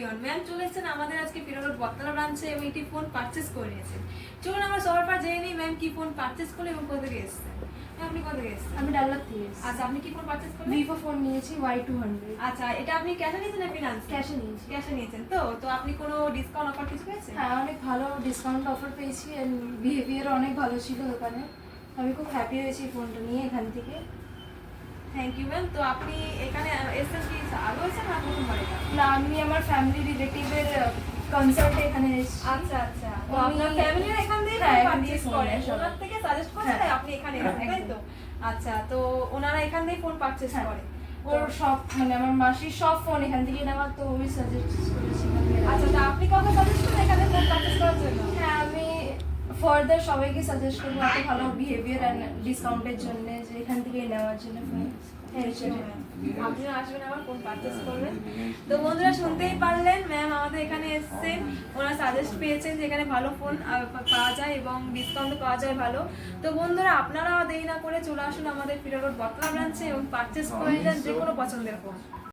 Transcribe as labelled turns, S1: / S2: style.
S1: Everyone, ma'am চলে এসেছেন আমাদের আজকে পিরোড বটতলা ব্রাঞ্চে এবং একটি ফোন পারচেজ করে নিয়েছেন। চলুন আমরা সবার পর জেনে নিই ম্যাম কি ফোন পারচেজ করলেন এবং কোথা থেকে এসেছেন। আপনি কোথা থেকে এসেছেন?
S2: আমি ডাল্লার থেকে এসেছি।
S1: আচ্ছা, আপনি কি ফোন পারচেজ করলেন?
S2: ভিভো ফোন নিয়েছি Y200।
S1: আচ্ছা, এটা আপনি ক্যাশে নিয়েছেন না ফিনান্স?
S2: ক্যাশে নিয়েছি।
S1: ক্যাশে নিয়েছেন। তো আপনি কোনো ডিসকাউন্ট অফার কিছু পেয়েছেন?
S2: হ্যাঁ, অনেক ভালো ডিসকাউন্ট অফার পেয়েছি এন্ড বিহেভিয়ার অনেক ভালো ছিল দোকানে। আমি খুব হ্যাপি হয়েছি ফোনটা নিয়ে এখান থেকে।
S1: Thank you ma'am. তো আপনি এখানে এসেছেন কি আগে এসেছেন না প্রথমবার এটা?
S2: না, আমি আমার ফ্যামিলি রিলেটিভের কনসার্টে এখানে এসেছি।
S1: আচ্ছা আচ্ছা, তো
S2: উনি-
S1: আপনার ফ্যামিলির এখান দিয়ে
S2: হ্যাঁ, এখান
S1: পারচেজ
S2: দিয়ে ফোন
S1: করেন,
S2: নেয় সবাই।
S1: ওনার থেকে সাজেস্ট করেন
S2: হ্যাঁ।
S1: তাই আপনি এখানে এসেছেন, তাই তো? আচ্ছা, তো ওনারা এখান দিয়ে ফোন পারচেজ
S2: হ্যাঁ।
S1: করে।
S2: ওর সব মানে আমার মাসির সব ফোন এখান থেকে নেওয়া, তো ওই সাজেস্ট করেছি।
S1: আচ্ছা, তা আপনি কাউকে সাজেস্ট করেন এখানে ফোন পারচেজ করার জন্য?
S2: হ্যাঁ, আমি ফার্দার সবাইকে সাজেস্ট করবো এত ভালো বিহেভিয়ার অ্যান্ড ডিসকাউন্টের জন্য যে এখান থেকে নেওয়ার জন্য ফোন।
S1: আপনিও আসবেন আবার ফোন পারচেজ করবেন। তো বন্ধুরা শুনতেই পারলেন, ম্যাম আমাদের এখানে এসেছেন, ওনারা সাজেস্ট পেয়েছেন যে এখানে ভালো ফোন পাওয়া যায় এবং ডিসকাউন্টও পাওয়া যায় ভালো। তো বন্ধুরা আপনারা দেরি না করে চলে আসুন আমাদের পিরোড বটতলা ব্রাঞ্চে এবং পারচেজ করে যান যে কোনো পছন্দের ফোন।